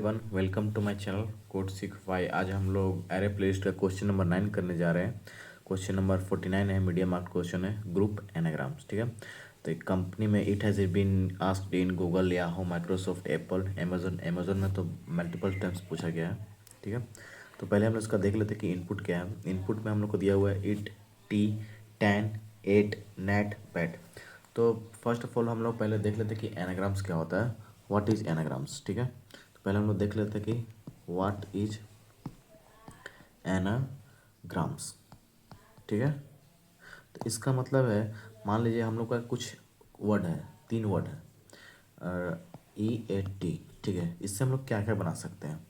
Everyone, welcome to my channel code सीख वाई। आज हम लोग एरे प्लेलिस्ट का क्वेश्चन नंबर 9 करने जा रहे हैं। क्वेश्चन नंबर 49 है, मीडियम मार्क क्वेश्चन है, ग्रुप एनाग्राम्स। ठीक है, तो एक कंपनी में it has been asked in Google, Yahoo, Microsoft, Apple, Amazon में तो मल्टीपल टाइम्स पूछा गया है। ठीक है, तो पहले हम लोग इसका देख लेते हैं कि इनपुट क्या है। इनपुट में हम लोग को दिया हुआ है eat, tea, tan, ate, nat, pat. तो फर्स्ट ऑफ ऑल हम लोग पहले देख लेते हैं कि एनाग्राम्स क्या होता है, व्हाट इज एनाग्राम्स। ठीक है, तो पहले हम लोग देख लेते हैं कि व्हाट इज एनाग्राम्स। ठीक है, तो इसका मतलब है, मान लीजिए हम लोग का कुछ वर्ड है, 3 वर्ड है, ई एट टी। ठीक है, इससे हम लोग क्या क्या बना सकते हैं।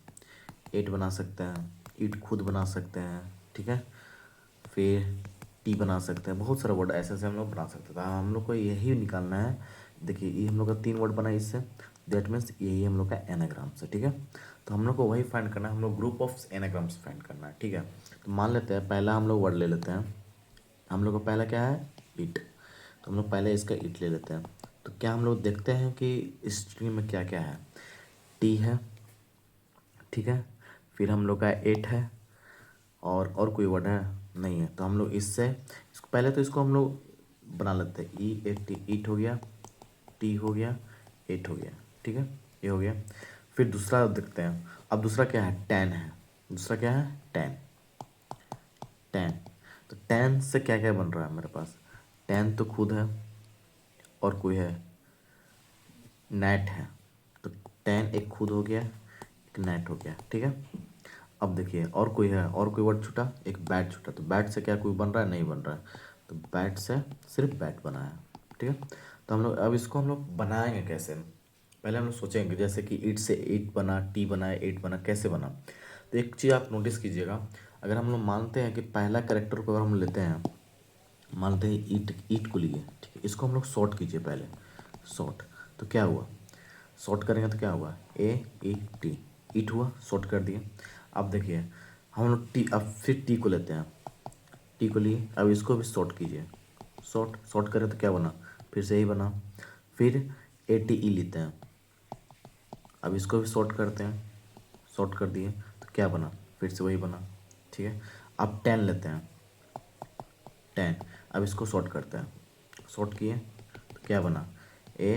एट बना सकते हैं, ईट खुद बना सकते हैं। ठीक है, फिर टी बना सकते हैं, बहुत सारा वर्ड ऐसे ऐसे हम लोग बना सकते हैं। तो हम लोग को यही निकालना है। देखिए, ये हम लोग का 3 वर्ड बना इससे, दैट मीन्स यही हम लोग का एनाग्राम्स है। ठीक है, तो हम लोग को वही फाइंड करना है, हम लोग ग्रुप ऑफ एनाग्राम्स फाइंड करना है। ठीक है, तो मान लेते हैं पहला हम लोग वर्ड ले लेते हैं। हम लोग का पहला क्या है, इट। तो हम लोग पहले इसका इट ले लेते हैं। तो क्या हम लोग देखते हैं कि इस स्ट्रिंग में क्या क्या है। टी है, ठीक है, फिर हम लोग का एट है, और कोई वर्ड है नहीं है। तो हम लोग इसको पहले तो इसको हम लोग बना लेते हैं। ई एट टी, ईट हो गया, टी हो गया, एट हो गया। ठीक है, ये हो गया। फिर दूसरा देखते हैं। अब दूसरा क्या है, टेन है। दूसरा क्या है, टेन। टेन, तो टेन से क्या क्या बन रहा है मेरे पास। टेन तो खुद है, और कोई है, नेट है। तो टेन एक खुद हो गया, एक नेट हो गया। ठीक है, अब देखिए और कोई है, और कोई वर्ड छूटा, एक बैट छूटा। तो बैट से क्या कोई बन रहा है, नहीं बन रहा है। तो बैट से सिर्फ बैट बना है। ठीक है, तो हम लोग अब इसको हम लोग बनाएंगे कैसे। पहले हम लोग सोचेंगे जैसे कि ईट से ईट बना, टी बना, एट बना, कैसे बना। तो एक चीज़ आप नोटिस कीजिएगा, अगर हम लोग मानते हैं कि पहला कैरेक्टर को अगर हम लेते हैं, मानते हैं ईट, ईट को लिए। ठीक है, इसको हम लोग शॉर्ट कीजिए पहले, शॉर्ट। तो क्या हुआ, शॉर्ट करेंगे तो क्या हुआ, ए ई टी, ईट हुआ, शॉर्ट कर दिए। अब देखिए हम लोग टी, अब फिर टी को लेते हैं। टी को लिए, अब इसको भी शॉर्ट कीजिए। शॉर्ट शॉर्ट करें तो क्या बना, फिर से यही बना। फिर ए टी ई लेते हैं, अब इसको भी शॉर्ट करते हैं। शॉर्ट कर दिए तो क्या बना, फिर से वही बना। ठीक है, अब टेन लेते हैं, टेन। अब इसको शॉर्ट करते हैं, शॉर्ट किए तो क्या बना, ए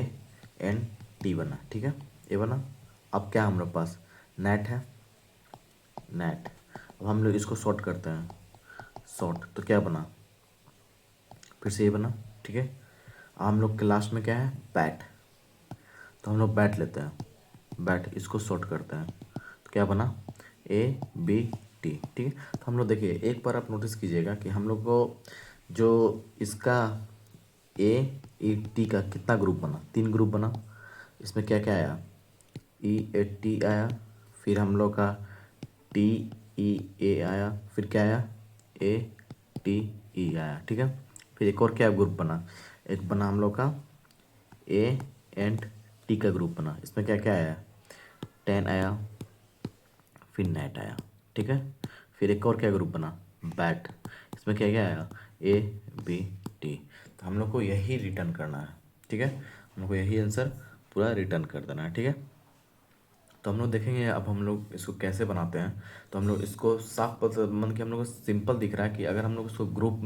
एन टी बना। ठीक है, ये बना। अब क्या हम लोग पास, नेट है, नेट। अब हम लोग इसको शॉर्ट करते हैं, शॉर्ट, तो क्या बना, फिर से ये बना। ठीक है, अब हम लोग के लास्ट में क्या है, बैट। तो हम लोग बैट लेते हैं, बैट, इसको शॉर्ट करते हैं तो क्या बना, ए बी टी। ठीक है, तो हम लोग देखिए एक बार आप नोटिस कीजिएगा कि हम लोग को जो इसका ए ई टी का कितना ग्रुप बना, 3 ग्रुप बना। इसमें क्या क्या आया, ई ए टी आया, फिर हम लोग का टी ई ए आया, फिर क्या आया, ए टी ई आया। ठीक है, फिर एक और क्या ग्रुप बना, एक बना हम लोग का ए एंड टी का ग्रुप बना। इसमें क्या क्या आया, टेन आया, फिर नेट आया। ठीक है, फिर एक और क्या ग्रुप बना, बैट। इसमें क्या क्या आया, ए बी टी। तो हम लोग को यही रिटर्न करना है। ठीक है, हम लोग को यही आंसर पूरा रिटर्न कर देना है। ठीक है, तो हम लोग देखेंगे अब हम लोग इसको कैसे बनाते हैं। तो हम लोग इसको साफ मन कि हम लोग को सिंपल दिख रहा है कि अगर हम लोग इसको ग्रुप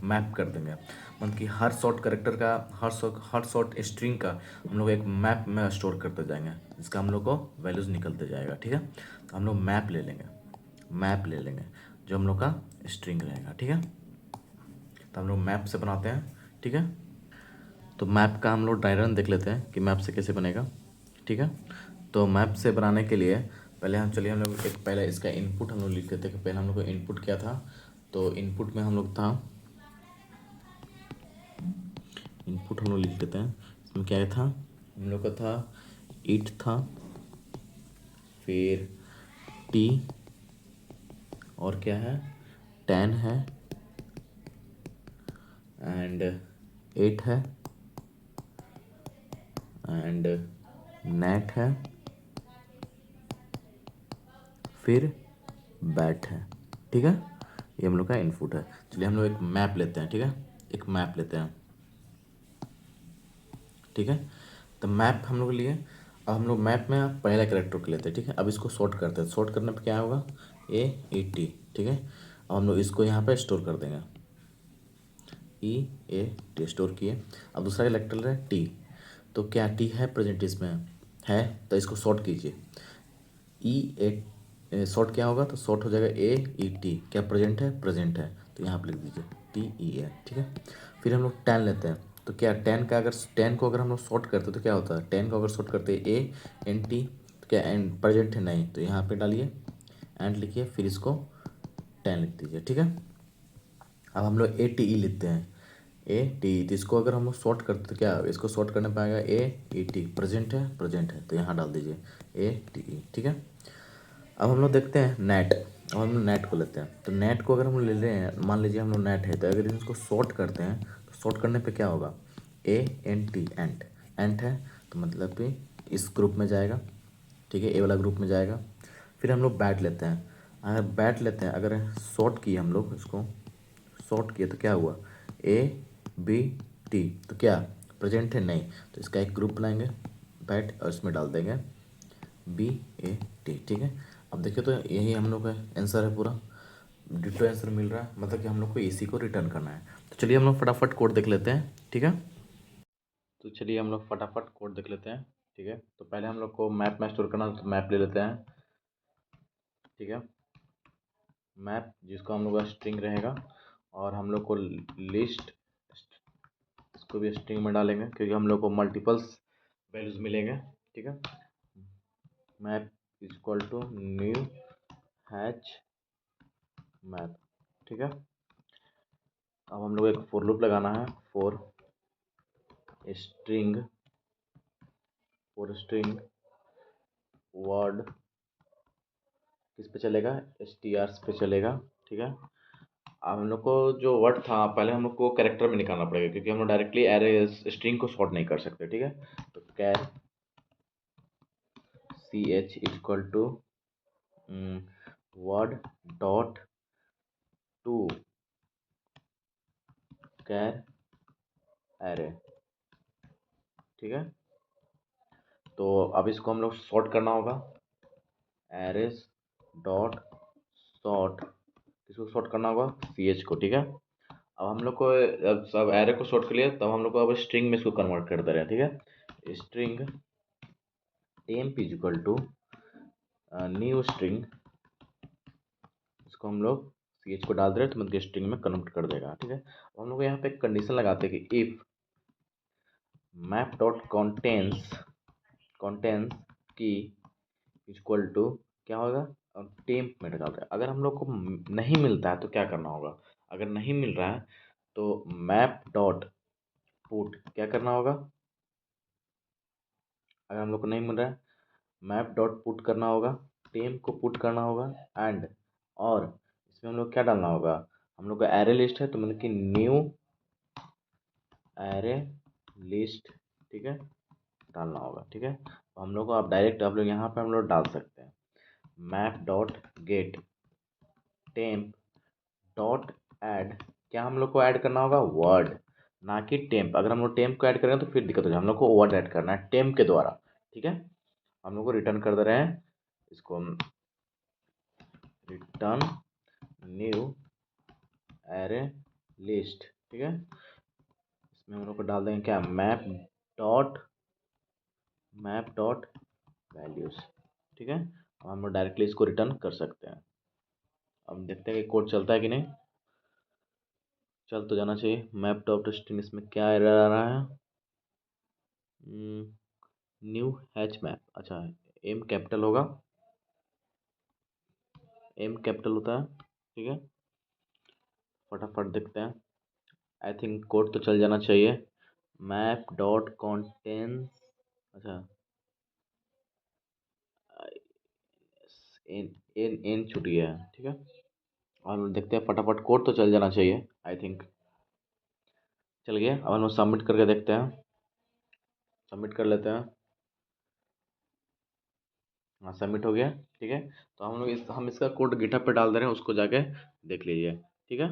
मैप कर देंगे, मतलब कि हर शॉर्ट करेक्टर का, हर शॉर्ट स्ट्रिंग का हम लोग एक मैप में स्टोर करते जाएंगे, जिसका हम लोग को वैल्यूज़ निकलते जाएगा। ठीक है, तो हम लोग मैप ले लेंगे, मैप ले लेंगे जो हम लोग का स्ट्रिंग रहेगा। ठीक है, तो हम लोग मैप से बनाते हैं। ठीक है, तो मैप का हम लोग डायग्राम देख लेते हैं कि मैप से कैसे बनेगा। ठीक है, तो मैप से बनाने के लिए पहले हम चलिए, हम लोग एक पहले इसका इनपुट हम लोग लिख लेते हैं कि पहले हम लोग को इनपुट क्या था। तो इनपुट में हम लोग था, इनपुट हम लोग लिख लेते हैं। इसमें क्या था, हम लोग का था ईट था, फिर टी, और क्या है, टेन है, एंड एट है, एंड नेट है, फिर बैट है। ठीक है, ये हम लोग का इनपुट है। चलिए हम लोग एक मैप लेते हैं। ठीक है, एक मैप लेते हैं। ठीक है, तो मैप हम लोग लिए। अब हम लोग मैप में पहला कैरेक्टर को लेते हैं, ठीक है। अब इसको सॉर्ट करते हैं, सॉर्ट करने पे क्या होगा, AET, ठीक है। अब हम लोग इसको यहाँ पे स्टोर कर देंगे, EAT स्टोर किए। अब दूसरा कैरेक्टर है T, तो क्या T है प्रेजेंट इसमें, है, तो इसको सॉर्ट कीजिए। शॉर्ट क्या होगा, तो शॉर्ट हो जाएगा AET, क्या प्रेजेंट है, प्रेजेंट है, तो यहाँ पर लिख दीजिए TEN, ठीक है। फिर हम लोग 10 लेते हैं, तो क्या 10 का, अगर 10 को अगर हम लोग शॉर्ट करते हैं तो क्या होता है, 10 को अगर शॉर्ट करते हैं ANT, तो क्या एंड प्रेजेंट है, नहीं, तो यहाँ पे डालिए एंड लिखिए, फिर इसको 10 लिख दीजिए, ठीक है। अब हम लोग ATE लिखते हैं, ATE, तो इसको अगर हम लोग शॉर्ट करते तो क्या, इसको शॉर्ट करने पाएगा AET, प्रेजेंट है, प्रेजेंट है, तो यहाँ डाल दीजिए ATE, ठीक है। अब हम लोग देखते हैं नेट। अब हम लोग नेट को लेते हैं, तो नेट को अगर हम ले रहे हैं, मान लीजिए हम लोग नेट है, तो अगर इसको शॉर्ट करते हैं तो शॉर्ट करने पे क्या होगा, ANT, एंट, एंट है, तो मतलब कि इस ग्रुप में जाएगा, ठीक है, ए वाला ग्रुप में जाएगा। फिर हम लोग बैट लेते हैं, अगर बैट लेते हैं, अगर शॉर्ट किए हम लोग इसको, शॉर्ट किए तो क्या हुआ, ABT, तो क्या प्रेजेंट है, नहीं, तो इसका एक ग्रुप बनाएंगे बैट और इसमें डाल देंगे BAT, ठीक है। अब देखिए तो यही हम लोग का आंसर है, पूरा डिटो आंसर मिल रहा है, मतलब कि हम लोग को इसी को रिटर्न करना है। तो चलिए हम लोग फटाफट कोड देख लेते हैं, ठीक है। तो चलिए हम लोग फटाफट कोड देख लेते हैं, ठीक है। तो पहले हम लोग को मैप में स्टोर करना है, तो मैप ले लेते हैं, ठीक है। मैप जिसको हम लोग का स्ट्रिंग रहेगा, और हम लोग को लिस्ट, इसको भी स्ट्रिंग में डालेंगे क्योंकि हम लोग को मल्टीपल्स वैल्यूज मिलेंगे, ठीक है। Map is equal to new hash map, ठीक है। अब हम लोग एक फॉर लूप लगाना है, फॉर स्ट्रिंग, वर्ड किस पे चलेगा, STRs पे चलेगा, ठीक है। अब हम लोग को जो वर्ड था पहले हम लोग को कैरेक्टर में निकालना पड़ेगा, क्योंकि हम लोग डायरेक्टली एरे स्ट्रिंग को सॉर्ट नहीं कर सकते, ठीक है। तो char CH equal to word dot to char array, ठीक है। तो अब इसको हम लोग सॉर्ट करना होगा, एरेस डॉट सॉर्ट, किसको सॉर्ट करना होगा, CH को, ठीक है। अब हम लोग को अब एरे को सॉर्ट कर लिया, तब हम लोग को अब स्ट्रिंग में इसको कन्वर्ट कर दे रहे हैं, ठीक है। String temp is equal to new string, इसको हम लोग CH को डाल दे रहे हैं, तो मतलब स्ट्रिंग में कन्वर्ट कर देगा, ठीक है। अब हम लोग यहाँ पे एक कंडीशन लगाते हैं कि इफ मैप डॉट कॉन्टेंस की इक्वल टू क्या होगा, टेम्प में डालते हैं। अगर हम लोग को नहीं मिलता है तो क्या करना होगा, अगर नहीं मिल रहा है तो मैप डॉट पुट क्या करना होगा, अगर हम लोग को नहीं मिल रहा है मैप डॉट पुट करना होगा, टेम्प को पुट करना होगा, एंड और इसमें हम लोग क्या डालना होगा, हम लोग का एरे लिस्ट है, तो मतलब कि न्यू एरे लिस्ट, ठीक है, डालना होगा, ठीक है। तो हम लोग को अब डायरेक्ट आप लोग यहाँ पे हम लोग डाल सकते हैं map dot gate temp dot add, क्या हम लोग को ऐड करना होगा, वर्ड, ना कि टेम्प। अगर हम लोग टेम्प को ऐड करेंगे तो फिर दिक्कत हो जाए, हम लोग को वर्ड ऐड करना है टेम्प के द्वारा, ठीक है। हम लोग को रिटर्न कर दे रहे हैं, इसको रिटर्न न्यू एरे लिस्ट, ठीक है। इसमें हम लोग को डाल देंगे क्या, मैप डॉट वैल्यूज, ठीक है। अब हम लोग डायरेक्टली इसको रिटर्न कर सकते हैं। अब देखते हैं कि कोड चलता है कि नहीं, चल तो जाना चाहिए। मैप डॉट स्ट्रिंग, इसमें क्या एरर आ रहा है, न्यू हैच मैप, अच्छा एम कैपिटल होगा, एम कैपिटल होता है, ठीक है। फटाफट देखते हैं, आई थिंक कोड तो चल जाना चाहिए। मैप डॉट कॉन्टेंस, अच्छा एन एन एन छूट गया है, ठीक है। और देखते हैं फटाफट, कोड तो चल जाना चाहिए, आई थिंक चल गया। अब हम लोग सबमिट करके देखते हैं, सबमिट कर लेते हैं, हाँ सबमिट हो गया, ठीक है। तो हम लोग हम इसका कोड गिटहब पे डाल दे रहे हैं, उसको जाके देख लीजिए, ठीक है।